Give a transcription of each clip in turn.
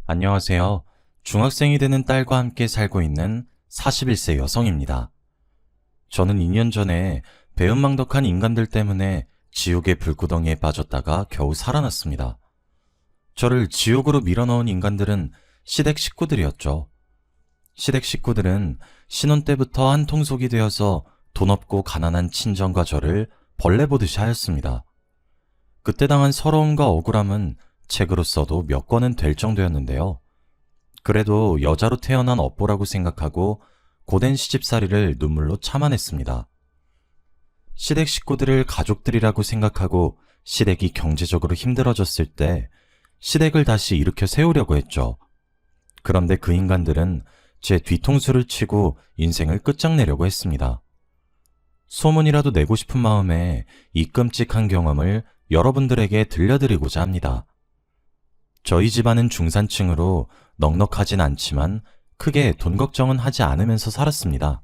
안녕하세요. 중학생이 되는 딸과 함께 살고 있는 41세 여성입니다. 저는 2년 전에 배은망덕한 인간들 때문에 지옥의 불구덩이에 빠졌다가 겨우 살아났습니다. 저를 지옥으로 밀어넣은 인간들은 시댁 식구들이었죠. 시댁 식구들은 신혼 때부터 한통속이 되어서 돈 없고 가난한 친정과 저를 벌레 보듯이 하였습니다. 그때 당한 서러움과 억울함은 책으로 써도 몇 권은 될 정도였는데요. 그래도 여자로 태어난 업보라고 생각하고 고된 시집살이를 눈물로 참아냈습니다. 시댁 식구들을 가족들이라고 생각하고 시댁이 경제적으로 힘들어졌을 때 시댁을 다시 일으켜 세우려고 했죠. 그런데 그 인간들은 제 뒤통수를 치고 인생을 끝장내려고 했습니다. 소문이라도 내고 싶은 마음에 이 끔찍한 경험을 여러분들에게 들려드리고자 합니다. 저희 집안은 중산층으로 넉넉하진 않지만 크게 돈 걱정은 하지 않으면서 살았습니다.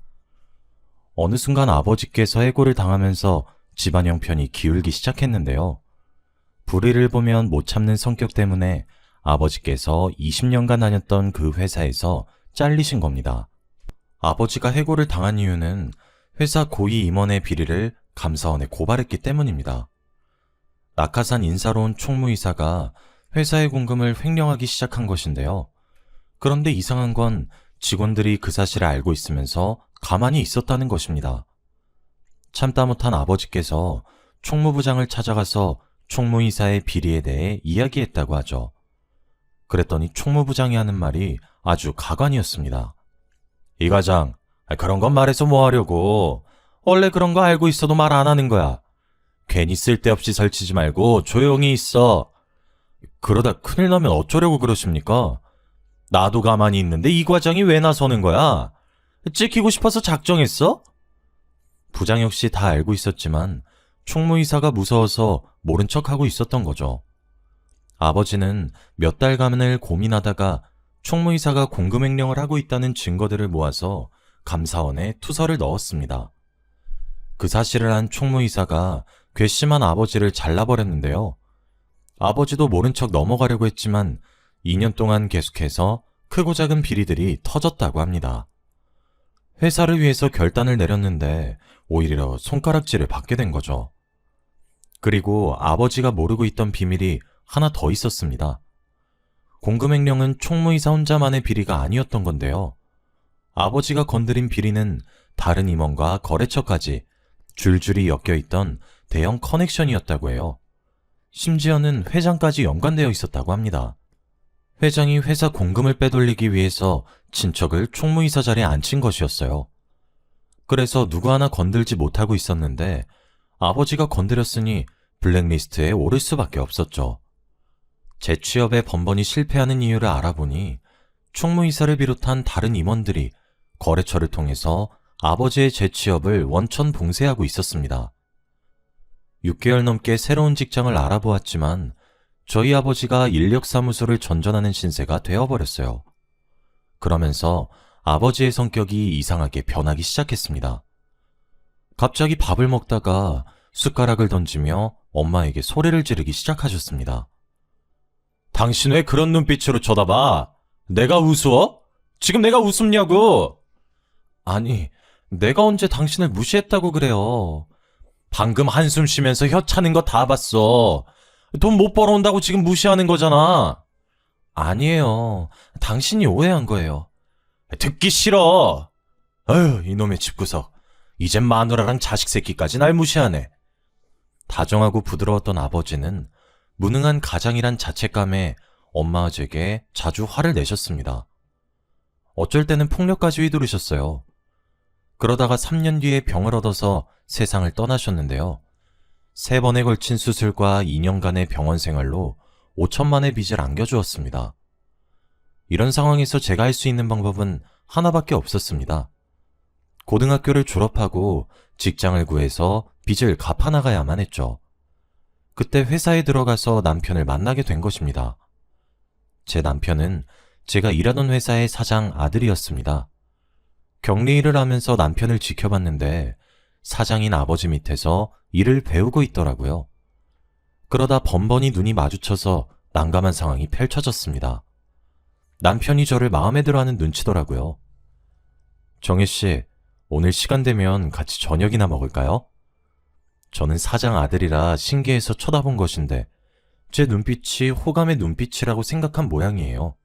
어느 순간 아버지께서 해고를 당하면서 집안 형편이 기울기 시작했는데요. 불의를 보면 못 참는 성격 때문에 아버지께서 20년간 다녔던 그 회사에서 잘리신 겁니다. 아버지가 해고를 당한 이유는 회사 고위 임원의 비리를 감사원에 고발했기 때문입니다. 낙하산 인사로 온 총무이사가 회사의 공금을 횡령하기 시작한 것인데요. 그런데 이상한 건 직원들이 그 사실을 알고 있으면서 가만히 있었다는 것입니다. 참다 못한 아버지께서 총무부장을 찾아가서 총무이사의 비리에 대해 이야기했다고 하죠. 그랬더니 총무부장이 하는 말이 아주 가관이었습니다. 이 과장, 그런 건 말해서 뭐 하려고. 원래 그런 거 알고 있어도 말 안 하는 거야. 괜히 쓸데없이 설치지 말고 조용히 있어. 그러다 큰일 나면 어쩌려고 그러십니까? 나도 가만히 있는데 이 과장이 왜 나서는 거야? 찍히고 싶어서 작정했어? 부장 역시 다 알고 있었지만 총무이사가 무서워서 모른 척하고 있었던 거죠. 아버지는 몇 달간을 고민하다가 총무이사가 공금횡령을 하고 있다는 증거들을 모아서 감사원에 투서를 넣었습니다. 그 사실을 안 총무이사가 괘씸한 아버지를 잘라버렸는데요. 아버지도 모른 척 넘어가려고 했지만 2년 동안 계속해서 크고 작은 비리들이 터졌다고 합니다. 회사를 위해서 결단을 내렸는데 오히려 손가락질을 받게 된 거죠. 그리고 아버지가 모르고 있던 비밀이 하나 더 있었습니다. 공금횡령은 총무이사 혼자만의 비리가 아니었던 건데요. 아버지가 건드린 비리는 다른 임원과 거래처까지 줄줄이 엮여있던 대형 커넥션이었다고 해요. 심지어는 회장까지 연관되어 있었다고 합니다. 회장이 회사 공금을 빼돌리기 위해서 친척을 총무이사 자리에 앉힌 것이었어요. 그래서 누구 하나 건들지 못하고 있었는데 아버지가 건드렸으니 블랙리스트에 오를 수밖에 없었죠. 재취업에 번번이 실패하는 이유를 알아보니 총무이사를 비롯한 다른 임원들이 거래처를 통해서 아버지의 재취업을 원천 봉쇄하고 있었습니다. 6개월 넘게 새로운 직장을 알아보았지만 저희 아버지가 인력사무소를 전전하는 신세가 되어버렸어요. 그러면서 아버지의 성격이 이상하게 변하기 시작했습니다. 갑자기 밥을 먹다가 숟가락을 던지며 엄마에게 소리를 지르기 시작하셨습니다. 당신 왜 그런 눈빛으로 쳐다봐? 내가 우스워? 지금 내가 웃음냐고? 아니, 내가 언제 당신을 무시했다고 그래요. 방금 한숨 쉬면서 혀 차는 거 다 봤어. 돈 못 벌어온다고 지금 무시하는 거잖아. 아니에요. 당신이 오해한 거예요. 듣기 싫어. 아휴, 이놈의 집구석. 이젠 마누라랑 자식 새끼까지 날 무시하네. 다정하고 부드러웠던 아버지는 무능한 가장이란 자책감에 엄마에게 자주 화를 내셨습니다. 어쩔 때는 폭력까지 휘두르셨어요. 그러다가 3년 뒤에 병을 얻어서 세상을 떠나셨는데요. 3번에 걸친 수술과 2년간의 병원 생활로 5천만의 빚을 안겨주었습니다. 이런 상황에서 제가 할 수 있는 방법은 하나밖에 없었습니다. 고등학교를 졸업하고 직장을 구해서 빚을 갚아나가야만 했죠. 그때 회사에 들어가서 남편을 만나게 된 것입니다. 제 남편은 제가 일하던 회사의 사장 아들이었습니다. 격리 일을 하면서 남편을 지켜봤는데 사장인 아버지 밑에서 일을 배우고 있더라고요. 그러다 번번이 눈이 마주쳐서 난감한 상황이 펼쳐졌습니다. 남편이 저를 마음에 들어하는 눈치더라고요. 정혜 씨, 오늘 시간 되면 같이 저녁이나 먹을까요? 저는 사장 아들이라 신기해서 쳐다본 것인데 제 눈빛이 호감의 눈빛이라고 생각한 모양이에요.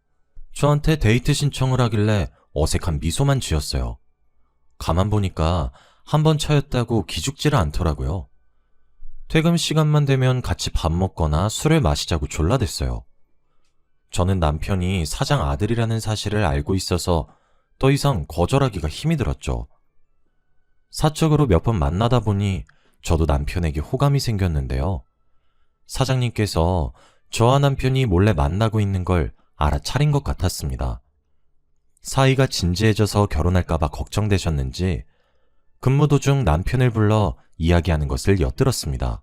저한테 데이트 신청을 하길래 어색한 미소만 지었어요. 가만 보니까 한 번 차였다고 기죽지를 않더라고요. 퇴근 시간만 되면 같이 밥 먹거나 술을 마시자고 졸라댔어요. 저는 남편이 사장 아들이라는 사실을 알고 있어서 더 이상 거절하기가 힘이 들었죠. 사적으로 몇 번 만나다 보니 저도 남편에게 호감이 생겼는데요. 사장님께서 저와 남편이 몰래 만나고 있는 걸 알아차린 것 같았습니다. 사이가 진지해져서 결혼할까봐 걱정되셨는지 근무 도중 남편을 불러 이야기하는 것을 엿들었습니다.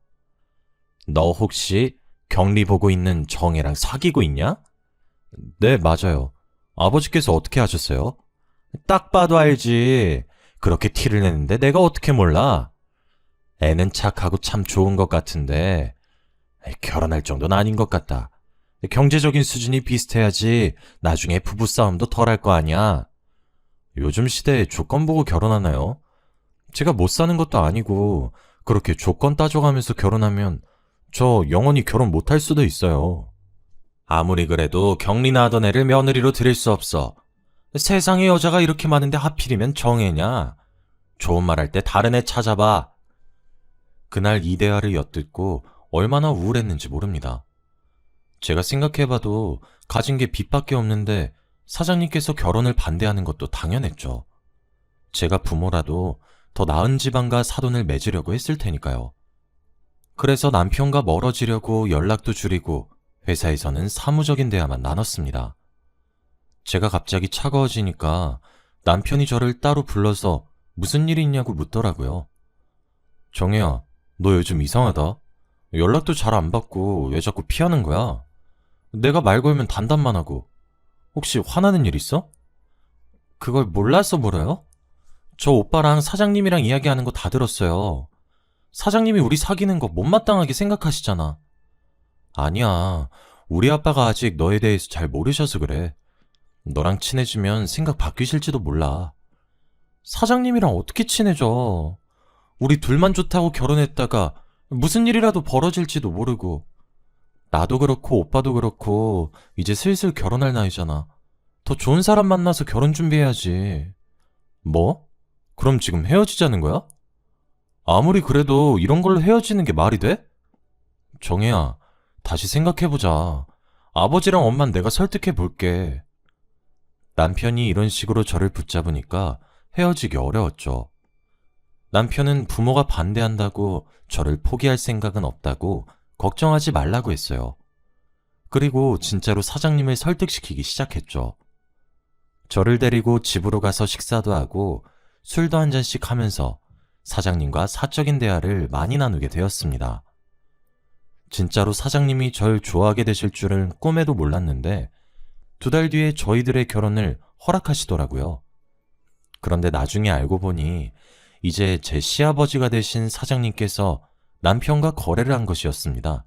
너 혹시 격리 보고 있는 정혜랑 사귀고 있냐? 네, 맞아요. 아버지께서 어떻게 하셨어요? 딱 봐도 알지. 그렇게 티를 내는데 내가 어떻게 몰라? 애는 착하고 참 좋은 것 같은데 결혼할 정도는 아닌 것 같다. 경제적인 수준이 비슷해야지 나중에 부부싸움도 덜 할 거 아니야. 요즘 시대에 조건 보고 결혼하나요? 제가 못 사는 것도 아니고 그렇게 조건 따져가면서 결혼하면 저 영원히 결혼 못 할 수도 있어요. 아무리 그래도 격리나 하던 애를 며느리로 들일 수 없어. 세상에 여자가 이렇게 많은데 하필이면 정혜냐? 좋은 말 할 때 다른 애 찾아봐. 그날 이 대화를 엿듣고 얼마나 우울했는지 모릅니다. 제가 생각해봐도 가진 게 빚밖에 없는데 사장님께서 결혼을 반대하는 것도 당연했죠. 제가 부모라도 더 나은 집안과 사돈을 맺으려고 했을 테니까요. 그래서 남편과 멀어지려고 연락도 줄이고 회사에서는 사무적인 대화만 나눴습니다. 제가 갑자기 차가워지니까 남편이 저를 따로 불러서 무슨 일이 있냐고 묻더라고요. 정혜야, 너 요즘 이상하다. 연락도 잘 안 받고 왜 자꾸 피하는 거야? 내가 말 걸면 단답만 하고. 혹시 화나는 일 있어? 그걸 몰라서 물어요? 저 오빠랑 사장님이랑 이야기하는 거 다 들었어요. 사장님이 우리 사귀는 거 못마땅하게 생각하시잖아. 아니야. 우리 아빠가 아직 너에 대해서 잘 모르셔서 그래. 너랑 친해지면 생각 바뀌실지도 몰라. 사장님이랑 어떻게 친해져? 우리 둘만 좋다고 결혼했다가 무슨 일이라도 벌어질지도 모르고. 나도 그렇고 오빠도 그렇고 이제 슬슬 결혼할 나이잖아. 더 좋은 사람 만나서 결혼 준비해야지. 뭐? 그럼 지금 헤어지자는 거야? 아무리 그래도 이런 걸로 헤어지는 게 말이 돼? 정혜야, 다시 생각해보자. 아버지랑 엄만 내가 설득해 볼게. 남편이 이런 식으로 저를 붙잡으니까 헤어지기 어려웠죠. 남편은 부모가 반대한다고 저를 포기할 생각은 없다고 걱정하지 말라고 했어요. 그리고 진짜로 사장님을 설득시키기 시작했죠. 저를 데리고 집으로 가서 식사도 하고 술도 한 잔씩 하면서 사장님과 사적인 대화를 많이 나누게 되었습니다. 진짜로 사장님이 절 좋아하게 되실 줄은 꿈에도 몰랐는데 2달 뒤에 저희들의 결혼을 허락하시더라고요. 그런데 나중에 알고 보니 이제 제 시아버지가 되신 사장님께서 남편과 거래를 한 것이었습니다.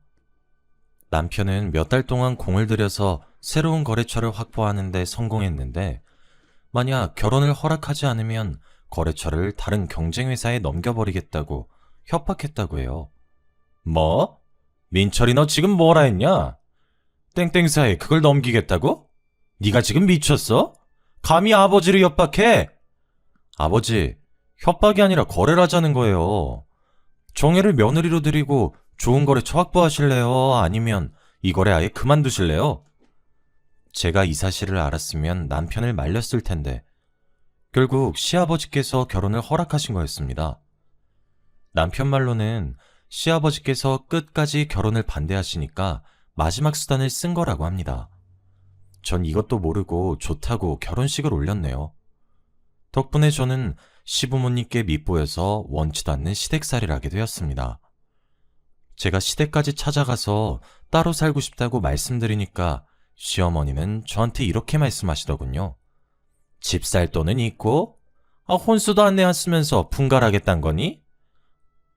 남편은 몇 달 동안 공을 들여서 새로운 거래처를 확보하는 데 성공했는데 만약 결혼을 허락하지 않으면 거래처를 다른 경쟁회사에 넘겨버리겠다고 협박했다고 해요. 뭐? 민철이 너 지금 뭐라 했냐? 땡땡사에 그걸 넘기겠다고? 네가 지금 미쳤어? 감히 아버지를 협박해? 아버지, 협박이 아니라 거래를 하자는 거예요. 정혜를 며느리로 드리고 좋은 거래처 확보하실래요? 아니면 이 거래 아예 그만두실래요? 제가 이 사실을 알았으면 남편을 말렸을 텐데 결국 시아버지께서 결혼을 허락하신 거였습니다. 남편 말로는 시아버지께서 끝까지 결혼을 반대하시니까 마지막 수단을 쓴 거라고 합니다. 전 이것도 모르고 좋다고 결혼식을 올렸네요. 덕분에 저는 시부모님께 밉보여서 원치도 않는 시댁살이를 하게 되었습니다. 제가 시댁까지 찾아가서 따로 살고 싶다고 말씀드리니까 시어머니는 저한테 이렇게 말씀하시더군요. 집 살 돈은 있고? 혼수도 안 내왔으면서 분갈하겠단 거니?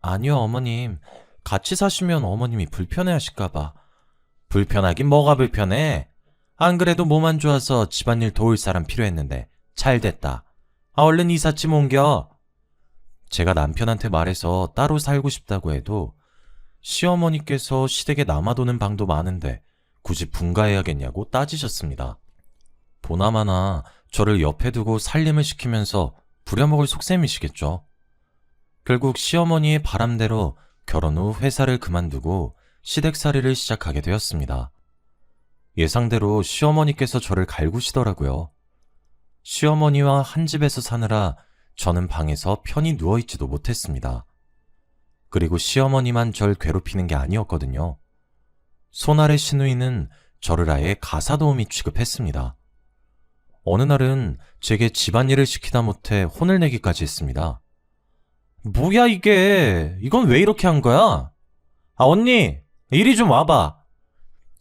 아니요, 어머님. 같이 사시면 어머님이 불편해 하실까봐. 불편하긴 뭐가 불편해? 안 그래도 몸 안 좋아서 집안일 도울 사람 필요했는데 잘 됐다. 얼른 이삿짐 옮겨. 제가 남편한테 말해서 따로 살고 싶다고 해도 시어머니께서 시댁에 남아도는 방도 많은데 굳이 분가해야겠냐고 따지셨습니다. 보나마나 저를 옆에 두고 살림을 시키면서 부려먹을 속셈이시겠죠. 결국 시어머니의 바람대로 결혼 후 회사를 그만두고 시댁살이를 시작하게 되었습니다. 예상대로 시어머니께서 저를 갈구시더라고요. 시어머니와 한 집에서 사느라 저는 방에서 편히 누워있지도 못했습니다. 그리고 시어머니만 절 괴롭히는 게 아니었거든요. 손아래 시누이는 저를 아예 가사도우미 취급했습니다. 어느 날은 제게 집안일을 시키다 못해 혼을 내기까지 했습니다. 뭐야 이게? 이건 왜 이렇게 한 거야? 언니, 이리 좀 와봐.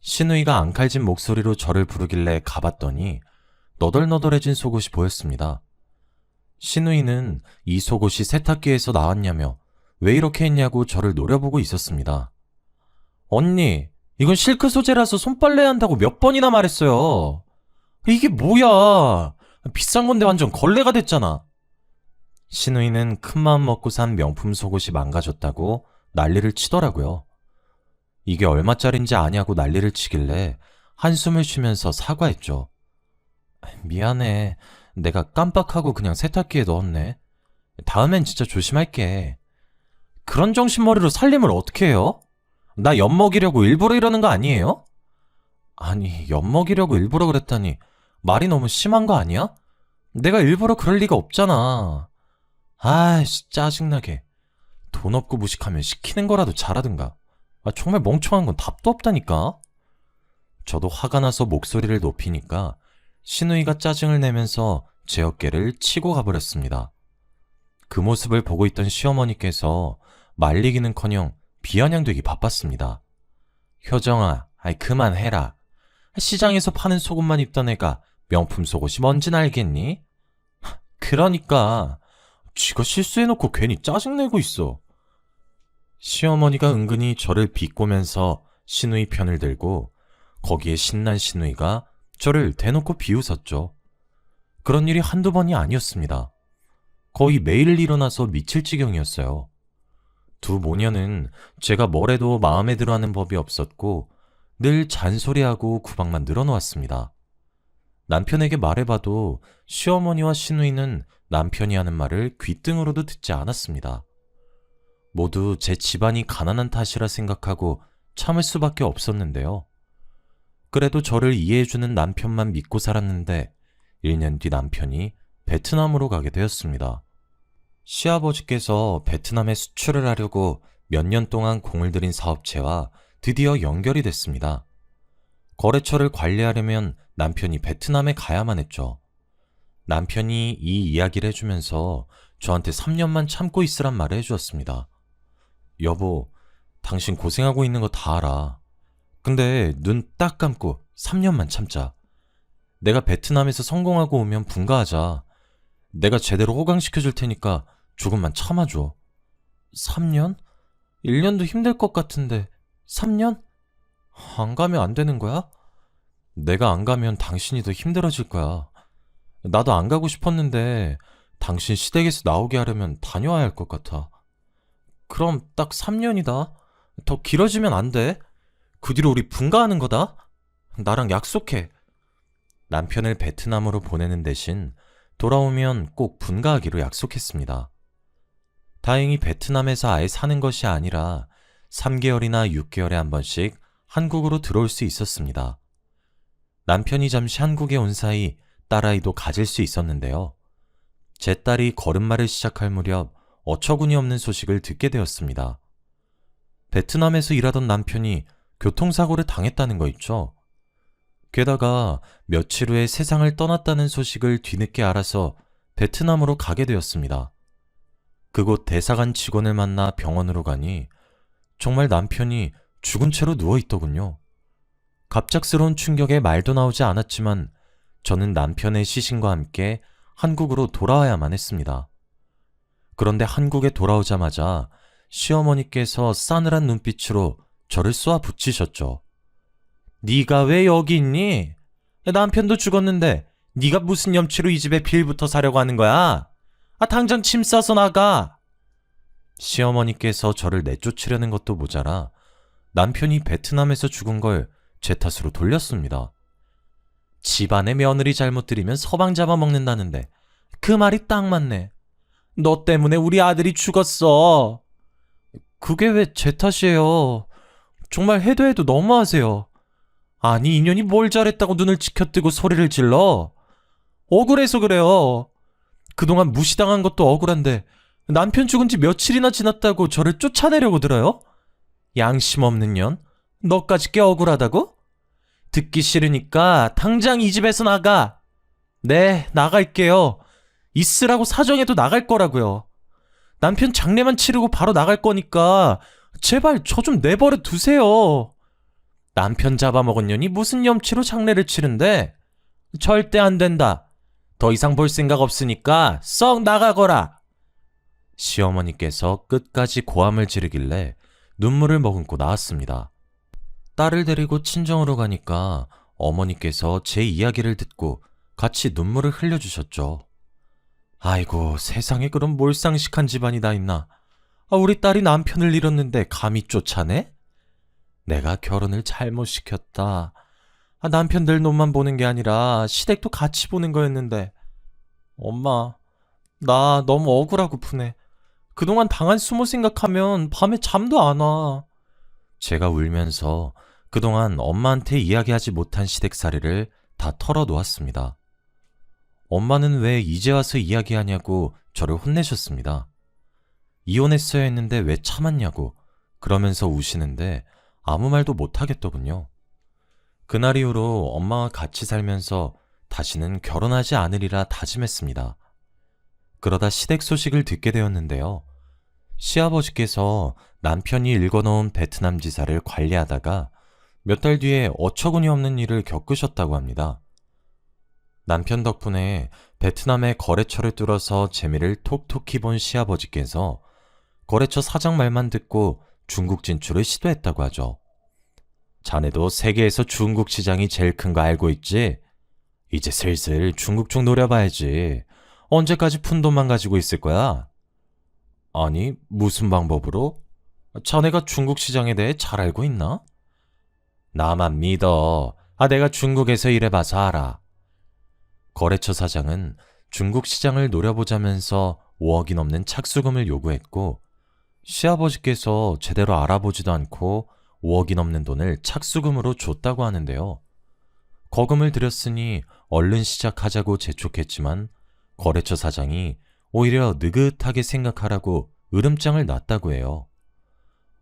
시누이가 앙칼진 목소리로 저를 부르길래 가봤더니 너덜너덜해진 속옷이 보였습니다. 시누이는 이 속옷이 세탁기에서 나왔냐며 왜 이렇게 했냐고 저를 노려보고 있었습니다. 언니, 이건 실크 소재라서 손빨래 한다고 몇 번이나 말했어요. 이게 뭐야? 비싼 건데 완전 걸레가 됐잖아. 시누이는 큰마음 먹고 산 명품 속옷이 망가졌다고 난리를 치더라고요. 이게 얼마짜린지 아냐고 난리를 치길래 한숨을 쉬면서 사과했죠. 미안해. 내가 깜빡하고 그냥 세탁기에 넣었네. 다음엔 진짜 조심할게. 그런 정신머리로 살림을 어떻게 해요? 나 엿먹이려고 일부러 이러는 거 아니에요? 아니, 엿먹이려고 일부러 그랬다니 말이 너무 심한 거 아니야? 내가 일부러 그럴 리가 없잖아. 아이씨, 짜증나게. 돈 없고 무식하면 시키는 거라도 잘하든가. 정말 멍청한 건 답도 없다니까. 저도 화가 나서 목소리를 높이니까 시누이가 짜증을 내면서 제 어깨를 치고 가버렸습니다. 그 모습을 보고 있던 시어머니께서 말리기는커녕 비아냥되기 바빴습니다. 효정아, 그만해라. 시장에서 파는 속옷만 입던 애가 명품 속옷이 뭔진 알겠니? 그러니까 쥐가 실수해놓고 괜히 짜증내고 있어. 시어머니가 은근히 저를 비꼬면서 시누이 편을 들고 거기에 신난 시누이가 저를 대놓고 비웃었죠. 그런 일이 한두 번이 아니었습니다. 거의 매일 일어나서 미칠 지경이었어요. 두 모녀는 제가 뭘 해도 마음에 들어하는 법이 없었고 늘 잔소리하고 구박만 늘어놓았습니다. 남편에게 말해봐도 시어머니와 시누이는 남편이 하는 말을 귓등으로도 듣지 않았습니다. 모두 제 집안이 가난한 탓이라 생각하고 참을 수밖에 없었는데요. 그래도 저를 이해해주는 남편만 믿고 살았는데 1년 뒤 남편이 베트남으로 가게 되었습니다. 시아버지께서 베트남에 수출을 하려고 몇 년 동안 공을 들인 사업체와 드디어 연결이 됐습니다. 거래처를 관리하려면 남편이 베트남에 가야만 했죠. 남편이 이 이야기를 해주면서 저한테 3년만 참고 있으란 말을 해주었습니다. 여보, 당신 고생하고 있는 거 다 알아. 근데 눈 딱 감고 3년만 참자. 내가 베트남에서 성공하고 오면 분가하자. 내가 제대로 호강시켜줄 테니까 조금만 참아줘. 3년? 1년도 힘들 것 같은데 3년? 안 가면 안 되는 거야? 내가 안 가면 당신이 더 힘들어질 거야. 나도 안 가고 싶었는데 당신 시댁에서 나오게 하려면 다녀와야 할 것 같아. 그럼 딱 3년이다. 더 길어지면 안 돼. 그 뒤로 우리 분가하는 거다. 나랑 약속해. 남편을 베트남으로 보내는 대신 돌아오면 꼭 분가하기로 약속했습니다. 다행히 베트남에서 아예 사는 것이 아니라 3개월이나 6개월에 한 번씩 한국으로 들어올 수 있었습니다. 남편이 잠시 한국에 온 사이 딸아이도 가질 수 있었는데요. 제 딸이 걸음마를 시작할 무렵 어처구니 없는 소식을 듣게 되었습니다. 베트남에서 일하던 남편이 교통사고를 당했다는 거 있죠. 게다가 며칠 후에 세상을 떠났다는 소식을 뒤늦게 알아서 베트남으로 가게 되었습니다. 그곳 대사관 직원을 만나 병원으로 가니 정말 남편이 죽은 채로 누워있더군요. 갑작스러운 충격에 말도 나오지 않았지만 저는 남편의 시신과 함께 한국으로 돌아와야만 했습니다. 그런데 한국에 돌아오자마자 시어머니께서 싸늘한 눈빛으로 저를 쏘아 붙이셨죠. 네가 왜 여기 있니? 남편도 죽었는데 네가 무슨 염치로 이 집에 빌부터 사려고 하는 거야? 당장 짐 싸서 나가. 시어머니께서 저를 내쫓으려는 것도 모자라 남편이 베트남에서 죽은 걸 제 탓으로 돌렸습니다. 집안의 며느리 잘못 들이면 서방 잡아먹는다는데 그 말이 딱 맞네. 너 때문에 우리 아들이 죽었어. 그게 왜 제 탓이에요? 정말 해도 해도 너무하세요. 아니 인연이 뭘 잘했다고 눈을 치켜뜨고 소리를 질러? 억울해서 그래요. 그동안 무시당한 것도 억울한데 남편 죽은 지 며칠이나 지났다고 저를 쫓아내려고 들어요? 양심 없는 년? 너까지 꽤 억울하다고? 듣기 싫으니까 당장 이 집에서 나가. 네, 나갈게요. 있으라고 사정해도 나갈 거라고요. 남편 장례만 치르고 바로 나갈 거니까 제발 저 좀 내버려 두세요. 남편 잡아먹은 년이 무슨 염치로 장례를 치른대? 절대 안 된다. 더 이상 볼 생각 없으니까 썩 나가거라. 시어머니께서 끝까지 고함을 지르길래 눈물을 머금고 나왔습니다. 딸을 데리고 친정으로 가니까 어머니께서 제 이야기를 듣고 같이 눈물을 흘려주셨죠. 아이고, 세상에 그런 몰상식한 집안이 다 있나. 우리 딸이 남편을 잃었는데 감히 쫓아내? 내가 결혼을 잘못 시켰다. 남편 될 놈만 보는 게 아니라 시댁도 같이 보는 거였는데. 엄마, 나 너무 억울하고 푸네. 그동안 당한 수모 생각하면 밤에 잠도 안 와. 제가 울면서 그동안 엄마한테 이야기하지 못한 시댁살이를 다 털어놓았습니다. 엄마는 왜 이제 와서 이야기하냐고 저를 혼내셨습니다. 이혼했어야 했는데 왜 참았냐고 그러면서 우시는데 아무 말도 못하겠더군요. 그날 이후로 엄마와 같이 살면서 다시는 결혼하지 않으리라 다짐했습니다. 그러다 시댁 소식을 듣게 되었는데요. 시아버지께서 남편이 읽어놓은 베트남 지사를 관리하다가 몇 달 뒤에 어처구니 없는 일을 겪으셨다고 합니다. 남편 덕분에 베트남의 거래처를 뚫어서 재미를 톡톡히 본 시아버지께서 거래처 사장 말만 듣고 중국 진출을 시도했다고 하죠. 자네도 세계에서 중국 시장이 제일 큰 거 알고 있지? 이제 슬슬 중국 쪽 노려봐야지. 언제까지 푼돈만 가지고 있을 거야? 아니, 무슨 방법으로? 자네가 중국 시장에 대해 잘 알고 있나? 나만 믿어. 내가 중국에서 일해봐서 알아. 거래처 사장은 중국 시장을 노려보자면서 5억이 넘는 착수금을 요구했고 시아버지께서 제대로 알아보지도 않고 5억이 넘는 돈을 착수금으로 줬다고 하는데요. 거금을 들였으니 얼른 시작하자고 재촉했지만 거래처 사장이 오히려 느긋하게 생각하라고 으름장을 놨다고 해요.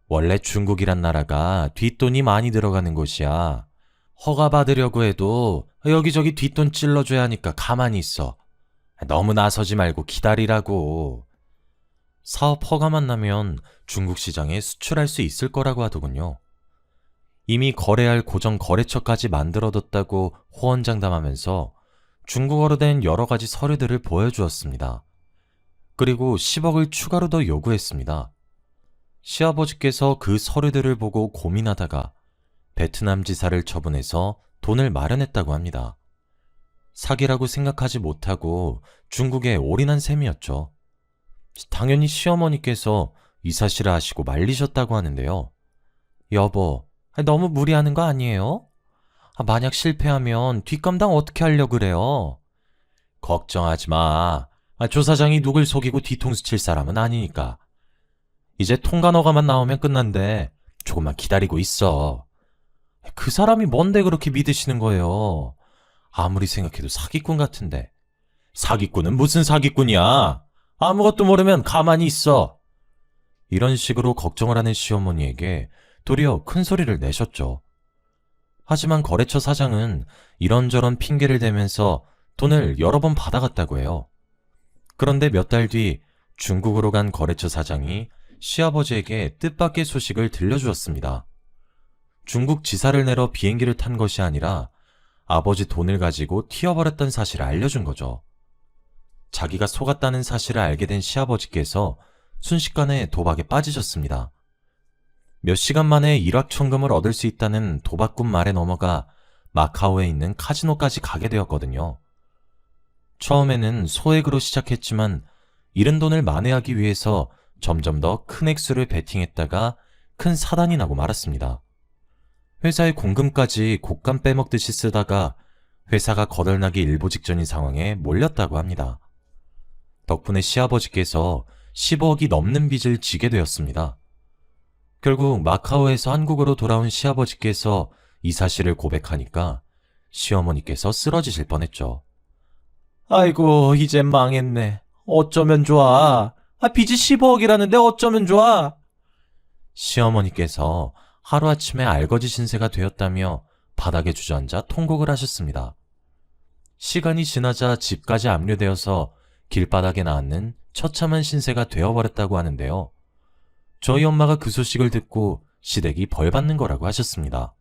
원래 중국이란 나라가 뒷돈이 많이 들어가는 곳이야. 허가 받으려고 해도 여기저기 뒷돈 찔러줘야 하니까 가만히 있어. 너무 나서지 말고 기다리라고. 사업 허가만 나면 중국 시장에 수출할 수 있을 거라고 하더군요. 이미 거래할 고정 거래처까지 만들어뒀다고 호언장담하면서 중국어로 된 여러 가지 서류들을 보여주었습니다. 그리고 10억을 추가로 더 요구했습니다. 시아버지께서 그 서류들을 보고 고민하다가 베트남 지사를 처분해서 돈을 마련했다고 합니다. 사기라고 생각하지 못하고 중국에 올인한 셈이었죠. 당연히 시어머니께서 이 사실을 아시고 말리셨다고 하는데요. 여보, 너무 무리하는 거 아니에요? 만약 실패하면 뒷감당 어떻게 하려고 그래요? 걱정하지 마. 조 사장이 누굴 속이고 뒤통수 칠 사람은 아니니까. 이제 통관허가만 나오면 끝난대. 조금만 기다리고 있어. 그 사람이 뭔데 그렇게 믿으시는 거예요? 아무리 생각해도 사기꾼 같은데. 사기꾼은 무슨 사기꾼이야? 아무것도 모르면 가만히 있어. 이런 식으로 걱정을 하는 시어머니에게 도리어 큰 소리를 내셨죠. 하지만 거래처 사장은 이런저런 핑계를 대면서 돈을 여러 번 받아갔다고 해요. 그런데 몇 달 뒤 중국으로 간 거래처 사장이 시아버지에게 뜻밖의 소식을 들려주었습니다. 중국 지사를 내러 비행기를 탄 것이 아니라 아버지 돈을 가지고 튀어버렸던 사실을 알려준 거죠. 자기가 속았다는 사실을 알게 된 시아버지께서 순식간에 도박에 빠지셨습니다. 몇 시간 만에 일확천금을 얻을 수 있다는 도박꾼 말에 넘어가 마카오에 있는 카지노까지 가게 되었거든요. 처음에는 소액으로 시작했지만 잃은 돈을 만회하기 위해서 점점 더 큰 액수를 베팅했다가 큰 사단이 나고 말았습니다. 회사의 공금까지 곶감 빼먹듯이 쓰다가 회사가 거덜나기 일보 직전인 상황에 몰렸다고 합니다. 덕분에 시아버지께서 15억이 넘는 빚을 지게 되었습니다. 결국 마카오에서 한국으로 돌아온 시아버지께서 이 사실을 고백하니까 시어머니께서 쓰러지실 뻔했죠. 아이고, 이젠 망했네. 어쩌면 좋아. 빚이 15억이라는데 어쩌면 좋아. 시어머니께서 하루아침에 알거지 신세가 되었다며 바닥에 주저앉아 통곡을 하셨습니다. 시간이 지나자 집까지 압류되어서 길바닥에 나앉는 처참한 신세가 되어버렸다고 하는데요. 저희 엄마가 그 소식을 듣고 시댁이 벌 받는 거라고 하셨습니다.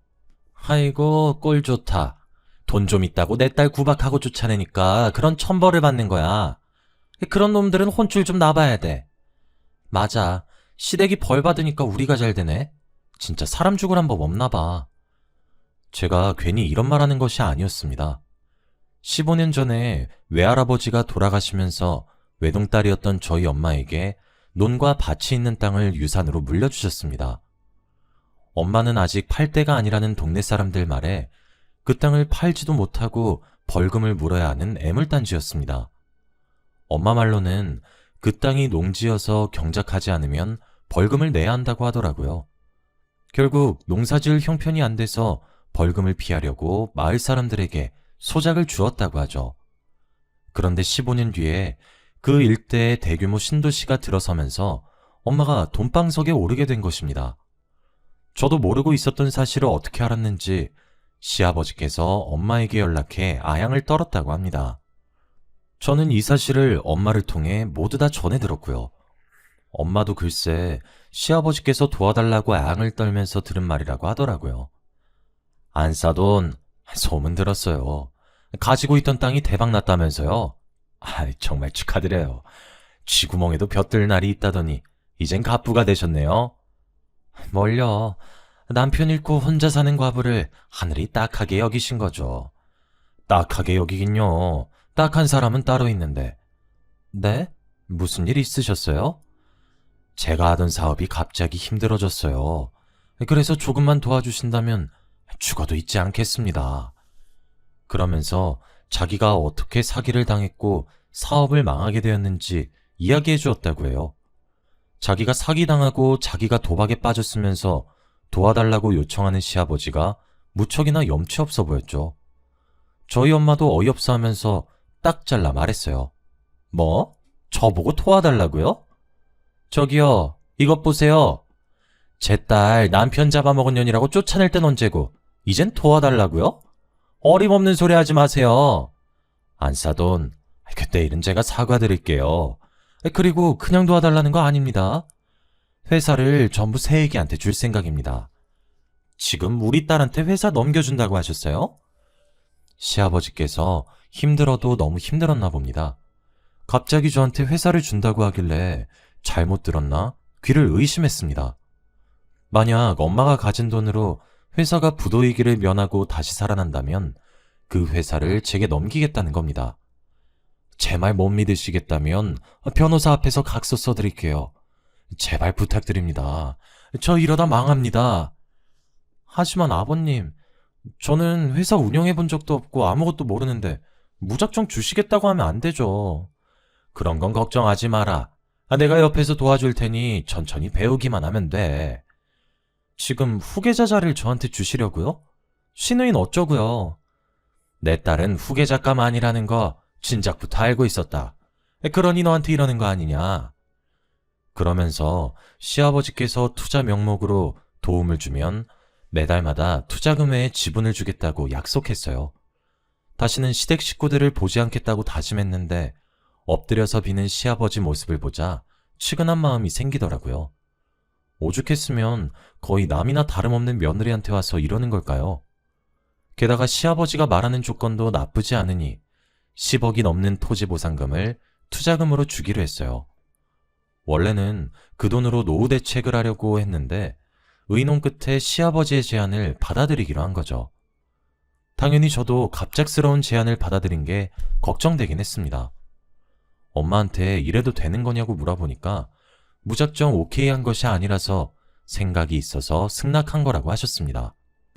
아이고, 꼴 좋다. 돈 좀 있다고 내 딸 구박하고 쫓아내니까 그런 천벌을 받는 거야. 그런 놈들은 혼쭐 좀 나봐야 돼. 맞아. 시댁이 벌 받으니까 우리가 잘 되네. 진짜 사람 죽으란 법 없나 봐. 제가 괜히 이런 말 하는 것이 아니었습니다. 15년 전에 외할아버지가 돌아가시면서 외동딸이었던 저희 엄마에게 논과 밭이 있는 땅을 유산으로 물려주셨습니다. 엄마는 아직 팔 때가 아니라는 동네 사람들 말에 그 땅을 팔지도 못하고 벌금을 물어야 하는 애물단지였습니다. 엄마 말로는 그 땅이 농지여서 경작하지 않으면 벌금을 내야 한다고 하더라고요. 결국 농사지을 형편이 안 돼서 벌금을 피하려고 마을 사람들에게 소작을 주었다고 하죠. 그런데 15년 뒤에 그 일대에 대규모 신도시가 들어서면서 엄마가 돈방석에 오르게 된 것입니다. 저도 모르고 있었던 사실을 어떻게 알았는지 시아버지께서 엄마에게 연락해 아양을 떨었다고 합니다. 저는 이 사실을 엄마를 통해 모두 다 전해 들었고요. 엄마도 글쎄 시아버지께서 도와달라고 아양을 떨면서 들은 말이라고 하더라고요. 안 싸돈 소문 들었어요. 가지고 있던 땅이 대박났다면서요. 정말 축하드려요. 쥐구멍에도 벼뜰 날이 있다더니 이젠 갑부가 되셨네요. 뭘요. 남편 잃고 혼자 사는 과부를 하늘이 딱하게 여기신 거죠. 딱하게 여기긴요. 딱한 사람은 따로 있는데. 네? 무슨 일 있으셨어요? 제가 하던 사업이 갑자기 힘들어졌어요. 그래서 조금만 도와주신다면 죽어도 잊지 않겠습니다. 그러면서 자기가 어떻게 사기를 당했고 사업을 망하게 되었는지 이야기해 주었다고 해요. 자기가 사기당하고 자기가 도박에 빠졌으면서 도와달라고 요청하는 시아버지가 무척이나 염치 없어 보였죠. 저희 엄마도 어이없어 하면서 딱 잘라 말했어요. 뭐? 저보고 도와달라고요? 저기요, 이것 보세요. 제 딸 남편 잡아먹은 년이라고 쫓아낼 땐 언제고 이젠 도와달라고요? 어림없는 소리 하지 마세요. 안 싸돈, 그때 일은 제가 사과드릴게요. 그리고 그냥 도와달라는 거 아닙니다. 회사를 전부 새애기한테 줄 생각입니다. 지금 우리 딸한테 회사 넘겨준다고 하셨어요? 시아버지께서 힘들어도 너무 힘들었나 봅니다. 갑자기 저한테 회사를 준다고 하길래 잘못 들었나 귀를 의심했습니다. 만약 엄마가 가진 돈으로 회사가 부도위기를 면하고 다시 살아난다면 그 회사를 제게 넘기겠다는 겁니다. 제 말 못 믿으시겠다면 변호사 앞에서 각서 써드릴게요. 제발 부탁드립니다. 저 이러다 망합니다. 하지만 아버님, 저는 회사 운영해 본 적도 없고 아무것도 모르는데 무작정 주시겠다고 하면 안 되죠. 그런 건 걱정하지 마라. 내가 옆에서 도와줄 테니 천천히 배우기만 하면 돼. 지금 후계자 자리를 저한테 주시려고요? 신우인 어쩌고요? 내 딸은 후계자감 아니라는 거 진작부터 알고 있었다. 그러니 너한테 이러는 거 아니냐? 그러면서 시아버지께서 투자 명목으로 도움을 주면 매달마다 투자금 외에 지분을 주겠다고 약속했어요. 다시는 시댁 식구들을 보지 않겠다고 다짐했는데 엎드려서 비는 시아버지 모습을 보자 측은한 마음이 생기더라고요. 오죽했으면 거의 남이나 다름없는 며느리한테 와서 이러는 걸까요? 게다가 시아버지가 말하는 조건도 나쁘지 않으니 10억이 넘는 토지 보상금을 투자금으로 주기로 했어요. 원래는 그 돈으로 노후 대책을 하려고 했는데 의논 끝에 시아버지의 제안을 받아들이기로 한 거죠. 당연히 저도 갑작스러운 제안을 받아들인 게 걱정되긴 했습니다. 엄마한테 이래도 되는 거냐고 물어보니까 무작정 오케이 한 것이 아니라서 생각이 있어서 승낙한 거라고 하셨습니다.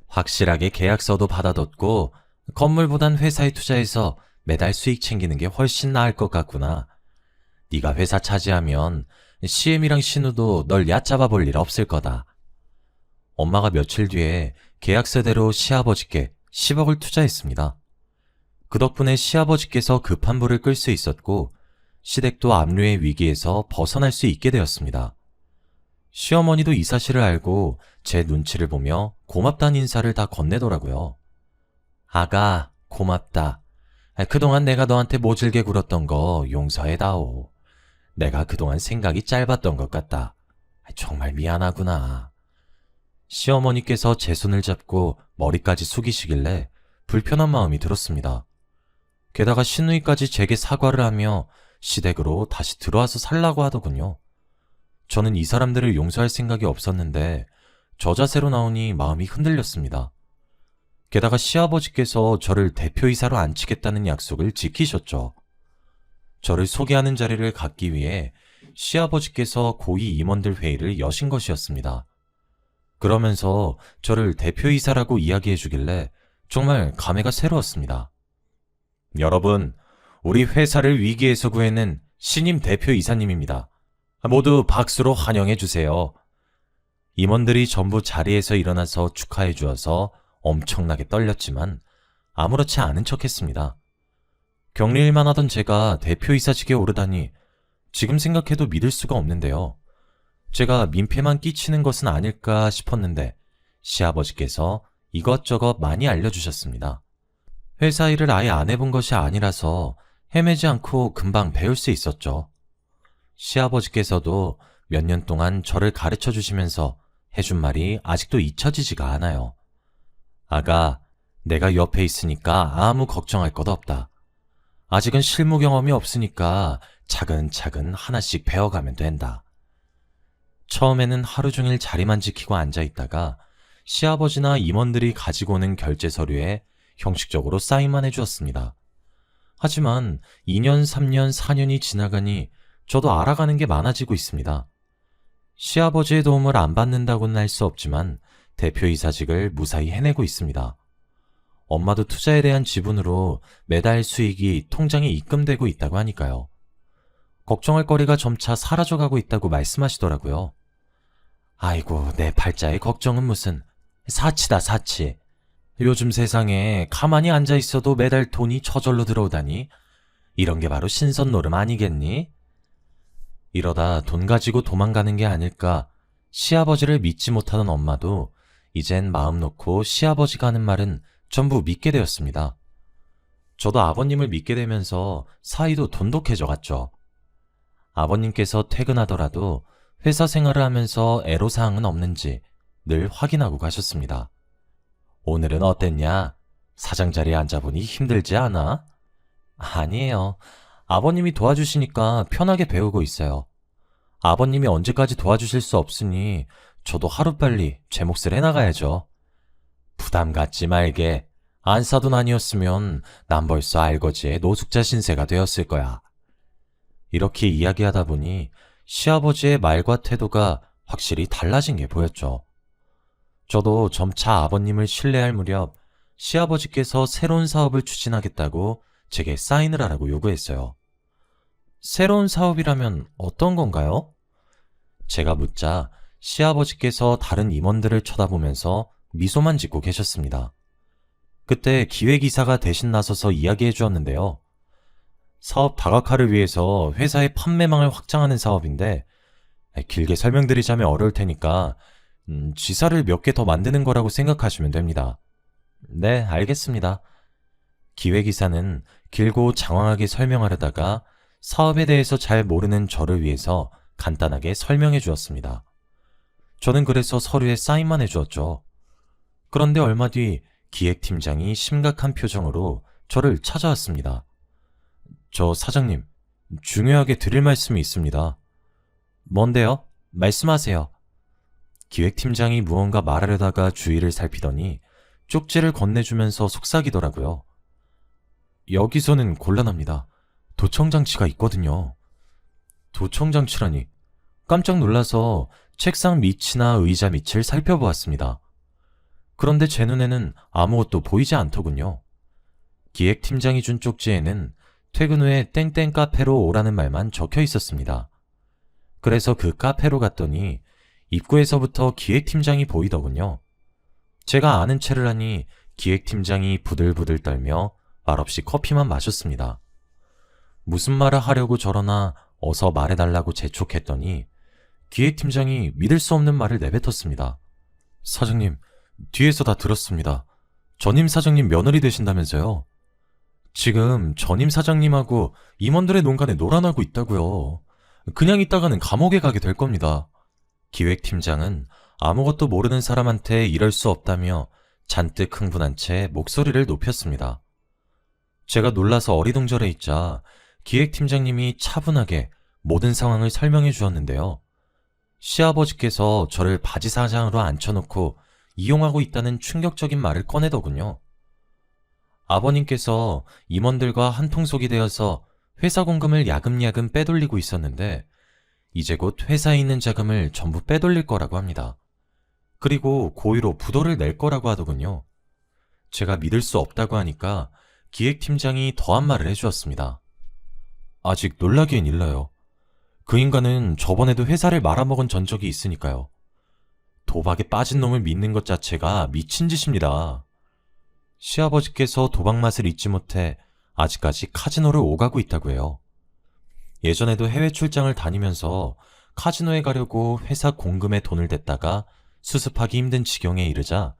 확실하게 계약서도 받아뒀고 건물보단 회사에 투자해서 매달 수익 챙기는 게 훨씬 나을 것 같구나. 네가 회사 차지하면 CM이랑 신우도 널 얕잡아 볼 일 없을 거다. 엄마가 며칠 뒤에 계약서대로 시아버지께 10억을 투자했습니다. 그 덕분에 시아버지께서 급한 불을 끌 수 있었고 시댁도 압류의 위기에서 벗어날 수 있게 되었습니다. 시어머니도 이 사실을 알고 제 눈치를 보며 고맙다는 인사를 다 건네더라고요. 아가, 고맙다. 그동안 내가 너한테 모질게 굴었던 거 용서해다오. 내가 그동안 생각이 짧았던 것 같다. 정말 미안하구나. 시어머니께서 제 손을 잡고 머리까지 숙이시길래 불편한 마음이 들었습니다. 게다가 시누이까지 제게 사과를 하며 시댁으로 다시 들어와서 살라고 하더군요. 저는 이 사람들을 용서할 생각이 없었는데 저 자세로 나오니 마음이 흔들렸습니다. 게다가 시아버지께서 저를 대표이사로 앉히겠다는 약속을 지키셨죠. 저를 소개하는 자리를 갖기 위해 시아버지께서 고위 임원들 회의를 여신 것이었습니다. 그러면서 저를 대표이사라고 이야기해 주길래 정말 감회가 새로웠습니다. 여러분, 우리 회사를 위기에서 구해낸 신임 대표이사님입니다. 모두 박수로 환영해 주세요. 임원들이 전부 자리에서 일어나서 축하해 주어서 엄청나게 떨렸지만 아무렇지 않은 척했습니다. 격리일만 하던 제가 대표이사직에 오르다니 지금 생각해도 믿을 수가 없는데요. 제가 민폐만 끼치는 것은 아닐까 싶었는데 시아버지께서 이것저것 많이 알려주셨습니다. 회사 일을 아예 안 해본 것이 아니라서 헤매지 않고 금방 배울 수 있었죠. 시아버지께서도 몇 년 동안 저를 가르쳐 주시면서 해준 말이 아직도 잊혀지지가 않아요. 아가, 내가 옆에 있으니까 아무 걱정할 것 없다. 아직은 실무 경험이 없으니까 차근차근 하나씩 배워가면 된다. 처음에는 하루 종일 자리만 지키고 앉아있다가 시아버지나 임원들이 가지고 오는 결제 서류에 형식적으로 사인만 해주었습니다. 하지만 2년, 3년, 4년이 지나가니 저도 알아가는 게 많아지고 있습니다. 시아버지의 도움을 안 받는다고는 할 수 없지만 대표이사직을 무사히 해내고 있습니다. 엄마도 투자에 대한 지분으로 매달 수익이 통장에 입금되고 있다고 하니까요. 걱정할 거리가 점차 사라져가고 있다고 말씀하시더라고요. 아이고, 내 팔자의 걱정은 무슨 사치다, 사치. 요즘 세상에 가만히 앉아있어도 매달 돈이 저절로 들어오다니 이런 게 바로 신선노름 아니겠니? 이러다 돈 가지고 도망가는 게 아닐까. 시아버지를 믿지 못하던 엄마도 이젠 마음 놓고 시아버지가 하는 말은 전부 믿게 되었습니다. 저도 아버님을 믿게 되면서 사이도 돈독해져 갔죠. 아버님께서 퇴근하더라도 회사 생활을 하면서 애로사항은 없는지 늘 확인하고 가셨습니다. 오늘은 어땠냐? 사장 자리에 앉아보니 힘들지 않아? 아니에요. 아버님이 도와주시니까 편하게 배우고 있어요. 아버님이 언제까지 도와주실 수 없으니 저도 하루빨리 제 몫을 해나가야죠. 부담 갖지 말게. 안 사돈 아니었으면 난 벌써 알거지에 노숙자 신세가 되었을 거야. 이렇게 이야기하다 보니 시아버지의 말과 태도가 확실히 달라진 게 보였죠. 저도 점차 아버님을 신뢰할 무렵 시아버지께서 새로운 사업을 추진하겠다고 제게 사인을 하라고 요구했어요. 새로운 사업이라면 어떤 건가요? 제가 묻자 시아버지께서 다른 임원들을 쳐다보면서 미소만 짓고 계셨습니다. 그때 기획이사가 대신 나서서 이야기해 주었는데요. 사업 다각화를 위해서 회사의 판매망을 확장하는 사업인데 길게 설명드리자면 어려울 테니까 지사를 몇 개 더 만드는 거라고 생각하시면 됩니다. 네, 알겠습니다. 기획이사는 길고 장황하게 설명하려다가 사업에 대해서 잘 모르는 저를 위해서 간단하게 설명해 주었습니다. 저는 그래서 서류에 사인만 해주었죠. 그런데 얼마 뒤 기획팀장이 심각한 표정으로 저를 찾아왔습니다. 저 사장님, 중요하게 드릴 말씀이 있습니다. 뭔데요? 말씀하세요. 기획팀장이 무언가 말하려다가 주위를 살피더니 쪽지를 건네주면서 속삭이더라고요. 여기서는 곤란합니다. 도청장치가 있거든요. 도청장치라니. 깜짝 놀라서 책상 밑이나 의자 밑을 살펴보았습니다. 그런데 제 눈에는 아무것도 보이지 않더군요. 기획팀장이 준 쪽지에는 퇴근 후에 땡땡 카페로 오라는 말만 적혀 있었습니다. 그래서 그 카페로 갔더니 입구에서부터 기획팀장이 보이더군요. 제가 아는 체를 하니 기획팀장이 부들부들 떨며 말없이 커피만 마셨습니다. 무슨 말을 하려고 저러나 어서 말해달라고 재촉했더니 기획팀장이 믿을 수 없는 말을 내뱉었습니다. 사장님, 뒤에서 다 들었습니다. 전임 사장님 며느리 되신다면서요? 지금 전임 사장님하고 임원들의 농간에 놀아나고 있다고요. 그냥 있다가는 감옥에 가게 될 겁니다. 기획팀장은 아무것도 모르는 사람한테 이럴 수 없다며 잔뜩 흥분한 채 목소리를 높였습니다. 제가 놀라서 어리둥절해 있자 기획팀장님이 차분하게 모든 상황을 설명해 주었는데요. 시아버지께서 저를 바지 사장으로 앉혀놓고 이용하고 있다는 충격적인 말을 꺼내더군요. 아버님께서 임원들과 한통속이 되어서 회사 공금을 야금야금 빼돌리고 있었는데 이제 곧 회사에 있는 자금을 전부 빼돌릴 거라고 합니다. 그리고 고의로 부도를 낼 거라고 하더군요. 제가 믿을 수 없다고 하니까 기획팀장이 더한 말을 해주었습니다. 아직 놀라기엔 일러요. 그 인간은 저번에도 회사를 말아먹은 전적이 있으니까요. 도박에 빠진 놈을 믿는 것 자체가 미친 짓입니다. 시아버지께서 도박 맛을 잊지 못해 아직까지 카지노를 오가고 있다고 해요. 예전에도 해외 출장을 다니면서 카지노에 가려고 회사 공금에 돈을 댔다가 수습하기 힘든 지경에 이르자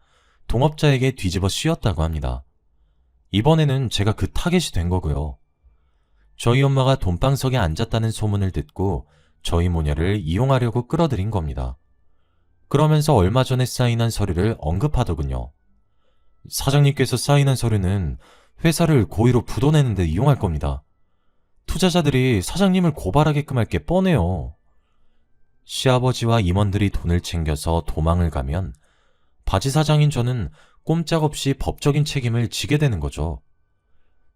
동업자에게 뒤집어 씌웠다고 합니다. 이번에는 제가 그 타겟이 된 거고요. 저희 엄마가 돈방석에 앉았다는 소문을 듣고 저희 모녀를 이용하려고 끌어들인 겁니다. 그러면서 얼마 전에 사인한 서류를 언급하더군요. 사장님께서 사인한 서류는 회사를 고의로 부도내는데 이용할 겁니다. 투자자들이 사장님을 고발하게끔 할 게 뻔해요. 시아버지와 임원들이 돈을 챙겨서 도망을 가면 바지 사장인 저는 꼼짝없이 법적인 책임을 지게 되는 거죠.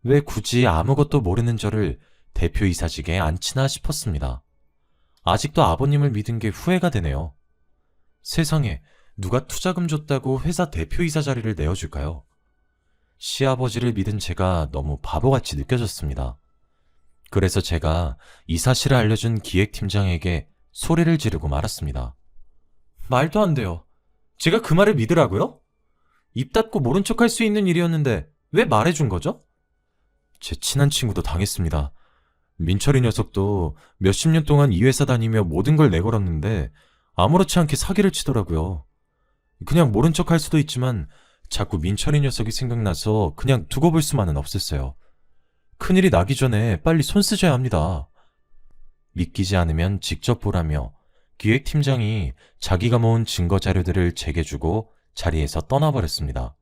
왜 굳이 아무것도 모르는 저를 대표이사직에 앉히나 싶었습니다. 아직도 아버님을 믿은 게 후회가 되네요. 세상에 누가 투자금 줬다고 회사 대표이사 자리를 내어줄까요? 시아버지를 믿은 제가 너무 바보같이 느껴졌습니다. 그래서 제가 이 사실을 알려준 기획팀장에게 소리를 지르고 말았습니다. 말도 안 돼요. 제가 그 말을 믿으라고요? 입 닫고 모른 척할 수 있는 일이었는데 왜 말해준 거죠? 제 친한 친구도 당했습니다. 민철이 녀석도 몇십 년 동안 이 회사 다니며 모든 걸 내걸었는데 아무렇지 않게 사기를 치더라고요. 그냥 모른 척 할 수도 있지만 자꾸 민철이 녀석이 생각나서 그냥 두고 볼 수만은 없었어요. 큰일이 나기 전에 빨리 손 쓰셔야 합니다. 믿기지 않으면 직접 보라며 기획팀장이 자기가 모은 증거 자료들을 제게 주고 자리에서 떠나버렸습니다.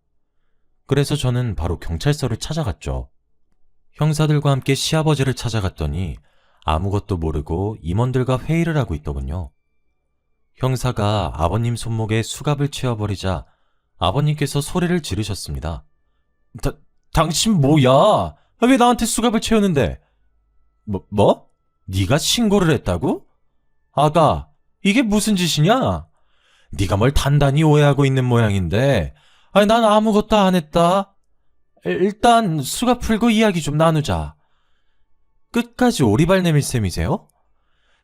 그래서 저는 바로 경찰서를 찾아갔죠. 형사들과 함께 시아버지를 찾아갔더니 아무것도 모르고 임원들과 회의를 하고 있더군요. 형사가 아버님 손목에 수갑을 채워버리자 아버님께서 소리를 지르셨습니다. 당신 뭐야? 왜 나한테 수갑을 채우는데? 뭐? 네가 신고를 했다고? 아가, 이게 무슨 짓이냐? 네가 뭘 단단히 오해하고 있는 모양인데 난 아무것도 안 했다. 일단 수갑 풀고 이야기 좀 나누자. 끝까지 오리발 내밀 셈이세요?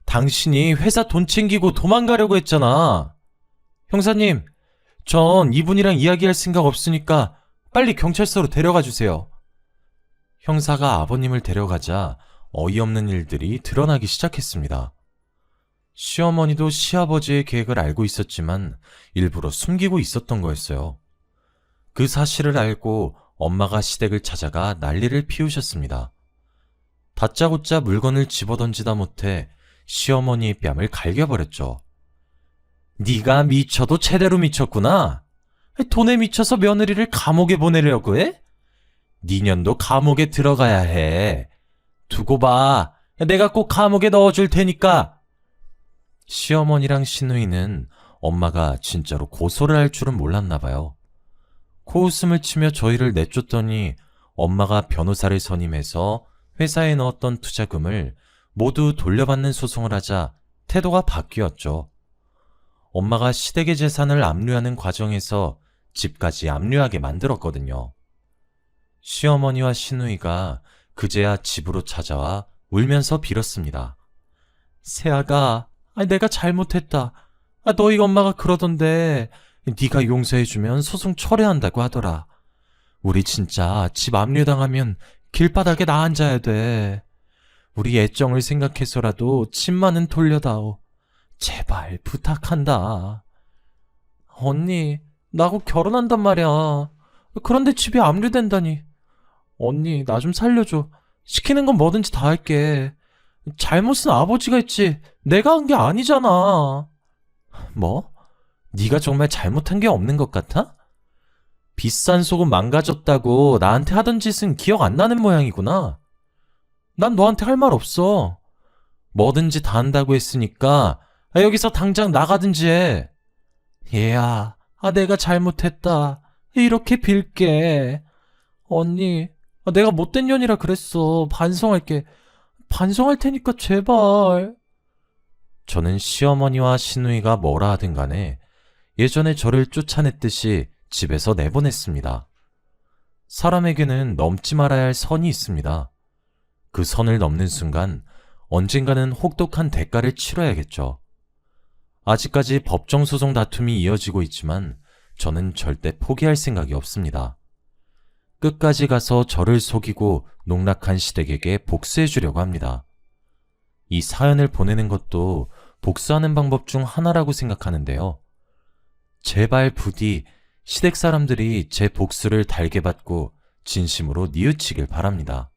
당신이 회사 돈 챙기고 도망가려고 했잖아. 형사님, 전 이분이랑 이야기할 생각 없으니까 빨리 경찰서로 데려가 주세요. 형사가 아버님을 데려가자 어이없는 일들이 드러나기 시작했습니다. 시어머니도 시아버지의 계획을 알고 있었지만 일부러 숨기고 있었던 거였어요. 그 사실을 알고 엄마가 시댁을 찾아가 난리를 피우셨습니다. 다짜고짜 물건을 집어던지다 못해 시어머니의 뺨을 갈겨버렸죠. 네가 미쳐도 제대로 미쳤구나. 돈에 미쳐서 며느리를 감옥에 보내려고 해? 네 년도 감옥에 들어가야 해. 두고 봐. 내가 꼭 감옥에 넣어줄 테니까. 시어머니랑 시누이는 엄마가 진짜로 고소를 할 줄은 몰랐나 봐요. 코웃음을 치며 저희를 내쫓더니 엄마가 변호사를 선임해서 회사에 넣었던 투자금을 모두 돌려받는 소송을 하자 태도가 바뀌었죠. 엄마가 시댁의 재산을 압류하는 과정에서 집까지 압류하게 만들었거든요. 시어머니와 시누이가 그제야 집으로 찾아와 울면서 빌었습니다. 세아가, 내가 잘못했다. 너희 엄마가 그러던데 네가 용서해주면 소송 철회한다고 하더라. 우리 진짜 집 압류당하면 길바닥에 나 앉아야 돼. 우리 애정을 생각해서라도 집만은 돌려다오. 제발 부탁한다. 언니, 나하고 결혼한단 말이야. 그런데 집이 압류된다니. 언니, 나 좀 살려줘. 시키는 건 뭐든지 다 할게. 잘못은 아버지가 했지 내가 한 게 아니잖아. 뭐? 네가 정말 잘못한 게 없는 것 같아? 비싼 속옷 망가졌다고 나한테 하던 짓은 기억 안 나는 모양이구나. 난 너한테 할 말 없어. 뭐든지 다 한다고 했으니까 여기서 당장 나가든지 해. 얘야, 내가 잘못했다. 이렇게 빌게. 언니, 내가 못된 년이라 그랬어. 반성할게. 반성할 테니까 제발. 저는 시어머니와 시누이가 뭐라 하든 간에 예전에 저를 쫓아냈듯이 집에서 내보냈습니다. 사람에게는 넘지 말아야 할 선이 있습니다. 그 선을 넘는 순간 언젠가는 혹독한 대가를 치러야겠죠. 아직까지 법정소송 다툼이 이어지고 있지만 저는 절대 포기할 생각이 없습니다. 끝까지 가서 저를 속이고 농락한 시댁에게 복수해 주려고 합니다. 이 사연을 보내는 것도 복수하는 방법 중 하나라고 생각하는데요. 제발 부디 시댁 사람들이 제 복수를 달게 받고 진심으로 뉘우치길 바랍니다.